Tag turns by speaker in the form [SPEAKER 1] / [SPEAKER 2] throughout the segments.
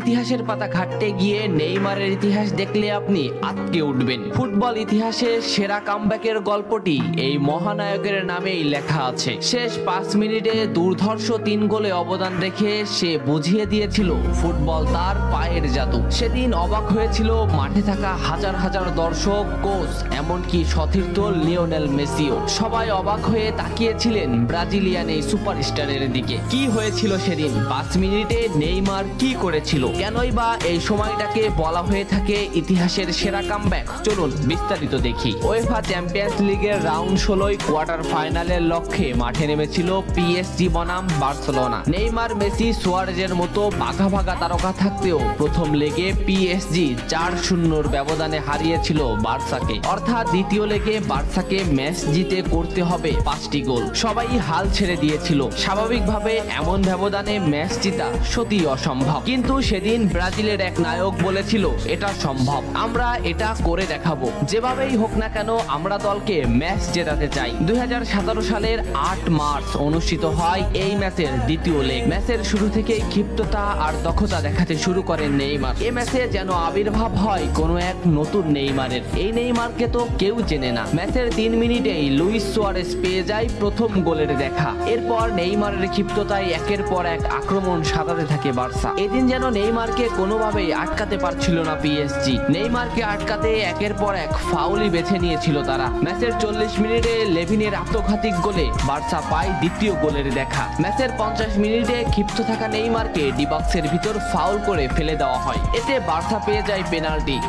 [SPEAKER 1] ইতিহাসের পাতা ঘাটতে গিয়ে নেইমারের ইতিহাস দেখলে আপনি আটকে উঠবেন। ফুটবল ইতিহাসে সেরা কামব্যাকের গল্পটি এই মহানায়কের নামেই লেখা আছে। শেষ 5 মিনিটে দুর্ধর্ষ 3 গোলে অবদান রেখে সে বুঝিয়ে দিয়েছিল ফুটবল তার পায়ের জাদু। সেদিন অবাক হয়েছিল মাঠে থাকা হাজার হাজার দর্শক, কোচ, এমনকি সতীর্থ লিওনেল মেসিও। সবাই অবাক হয়ে তাকিয়েছিলেন ব্রাজিলিয়ান এই সুপারস্টারের দিকে। কি হয়েছিল সেদিন? 5 মিনিটে নেইমার কি করেছিল? কেনই বা এই সময়টাকে বলা হয়ে থাকে ইতিহাসের সেরা কামব্যাক? চলুন বিস্তারিত দেখি। উয়েফা চ্যাম্পিয়ন্স লিগের রাউন্ড 16 কোয়ার্টার ফাইনালের লক্ষ্যে মাঠে নেমেছিল পিএসজি বনাম বার্সেলোনা। নেইমার, মেসি, সুয়ারেজের মতো বাঘা বাঘা তারকা থাকতেও প্রথম লেগে পিএসজি 4-0 ব্যবধানে হারিয়েছিল বার্সাকে। অর্থাৎ দ্বিতীয় লেগে বার্সাকে ম্যাচ জিতে করতে হবে 5টি গোল। সবাই হাল ছেড়ে দিয়েছিল। স্বাভাবিকভাবে এমন ব্যবধানে ম্যাচ জিতা সত্যি অসম্ভব, কিন্তু সেদিন ব্রাজিলের এক নায়ক বলেছিল এটা সম্ভব, আমরা এটা করে দেখাবো। যেভাবেই হোক না কেন আমরা দলকে ম্যাচ জেতাতে চাই। 2017 সালের 8 মার্চ অনুষ্ঠিত হয় এই ম্যাচের দ্বিতীয় লেগ। ম্যাচের শুরু থেকেই ক্ষিপ্ততা আর দক্ষতা দেখাতে শুরু করেন নেইমার। এই ম্যাচে যেন আবির্ভাব হয় কোনো এক নতুন নেইমারের। এই নেইমারকে তো কেউ চেনে না। ম্যাচের 3 মিনিটেই লুইস সুয়ারেজ পেয়ে যায় প্রথম গোলের দেখা। এরপর নেইমারের ক্ষিপ্ততায় একের পর এক আক্রমণ সাজাতে থাকে বার্সা। এদিন যেন নেইমারকে কোনোভাবেই আটকাতে পারছিল না পিএসজি। নেইমারকে আটকাতে একের পর এক ফাউলই বেছে নিয়েছিল তারা। ম্যাচের 40 মিনিটে লেভিনের আত্মঘাতী গোলে বার্সা পায় দ্বিতীয় গোলের দেখা। ম্যাচের 50 মিনিটে ক্ষিপ্ত থাকা নেইমারকে ডি বক্সের ভিতর ফাউল করে ফেলে দেওয়া হয়। এতে বার্সা পেয়ে যায়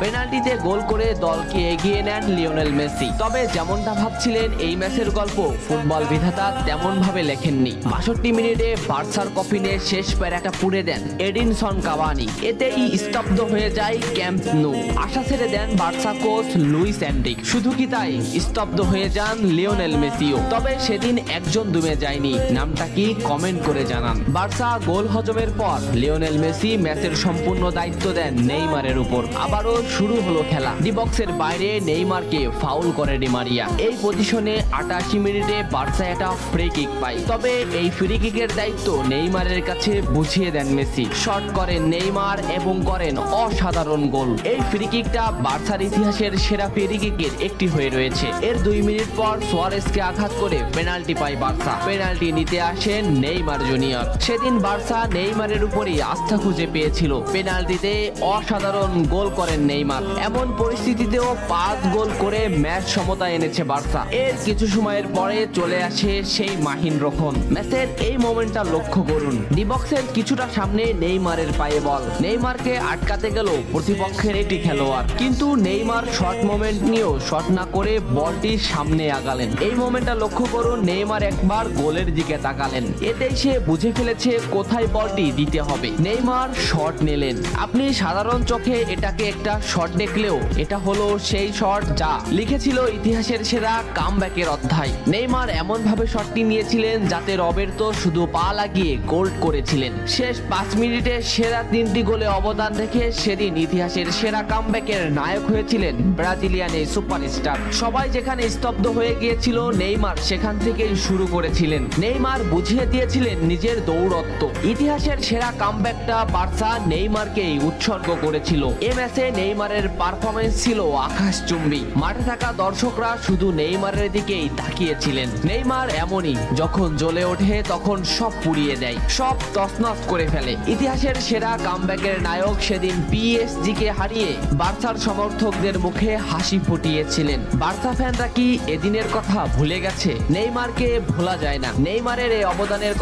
[SPEAKER 1] পেনাল্টিতে গোল করে দলকে এগিয়ে নেন লিওনেল মেসি। তবে যেমনটা ভাবছিলেন এই ম্যাচের গল্প ফুটবল বিধাতা তেমন ভাবে লেখেননি। 62 মিনিটে বার্সার কফিনে শেষ প্যারাটা পুড়ে দেন এডিনসন কাভানি। এতেই স্তব্ধ হয়ে যায় ক্যাম্প নু। আশা ছেড়ে দেন বার্সা কোচ লুইস এনরিক। শুধু কি তাই, স্তব্ধ হয়ে যান লিওনেল মেসিও। তবে সেদিন একজন দমে যায়নি। নামটা কি কমেন্ট করে জানান। বার্সা গোল হজমের পর লিওনেল মেসি ম্যাচের সম্পূর্ণ দায়িত্ব দেন নেইমারের উপর। আবারও শুরু হলো খেলা। ডি বক্সের বাইরে নেইমারকে ফাউল করে ডি মারিয়া। এই পজিশনে 88 মিনিটে বার্সা একটা ফ্রি কিক পায়। তবে এই ফ্রি কিকের দায়িত্ব নেইমারের কাছে বুঝিয়ে দেন মেসি। শট করেন নেইমার এবং করেন অসাধারণ গোল। এই ফ্রি কিকটা বার্সার ইতিহাসের সেরা ফ্রি কিকের একটি হয়ে রয়েছে। এর 2 মিনিট পর সুয়ারেজকে আঘাত করে পেনাল্টি পায় বার্সা। পেনাল্টি নিতে আসেন নেইমার জুনিয়র। সেদিন বার্সা নেইমারের উপরই আস্থা খুঁজে পেয়েছিল। পেনাল্টিতে অসাধারণ গোল করেন নেইমার। এমন পরিস্থিতিতেও 5 গোল করে ম্যাচ সমতা এনেছে বার্সা। এর কিছু সময়ের পরে চলে আসে সেই মাহিন রক্ষণ। ম্যাচের এই মোমেন্টটা লক্ষ্য করুন। ডি বক্সের কিছুটা সামনে নেইমারের পায়ে বল। নেইমারকে আটকাতে গেল প্রতিপক্ষের একটি খেলোয়াড়, কিন্তু নেইমার শর্ট মোমেন্ট নিয়েও শট না করে বলটির সামনে আগালেন। এই মোমেন্টটা লক্ষ্য করুন। নেইমার একবার গোলের দিকে তাকালেন। এতেই সে বুঝে ফেলেছে কোথায় বলটি দিতে হবে। নেইমার শট নিলেন। আপনি সাধারণ চোখে এটাকে একটা শট দেখলেও এটা হলো সেই শট যা লিখেছিল ইতিহাসের সেরা কামব্যাকের অধ্যায়। নেইমার এমন ভাবে শটটি নিয়েছিলেন যাতে রবের্তো শুধু পা লাগিয়ে গোল করেছিলেন। শেষ 5 মিনিটে সেরা 3টি গোলে অবদান রেখে সেদিন ইতিহাসের সেরা কামব্যাকের নায়ক হয়েছিলেন ব্রাজিলিয়ান এই সুপারস্টার। সবাই যেখানে স্তব্ধ হয়ে গিয়েছিল নেইমার সেখান থেকেই শুরু করেছিলেন। নেইমার বুঝিয়ে দিয়েছিলেন নিজের দৌড়ত্ব। ইতিহাসের সেরা কামব্যাকটা বার্সা নেইমারকেই উৎসর্গ করেছিল। এ ম্যাচে নেইমারের পারফরমেন্স ছিল আকাশচুম্বী। মাঠে থাকা দর্শকরা শুধু নেইমারের দিকেই তাকিয়েছিলেন। নেইমার এমনই, যখন জ্বলে ওঠে তখন সব পুড়িয়ে দেয়, সব তছনছ করে ফেলে। ইতিহাসের সেরা কামব্যাকের নায়ক সেদিন পিএসজি কে হারিয়ে বার্সার সমর্থকদের মুখে হাসি ফুটিয়েছিলেন। বার্সা ফ্যানরা কি এদিনের কথা ভুলে গেছে? নেইমারকে ভোলা যায় না। নেইমারের এই অবদানের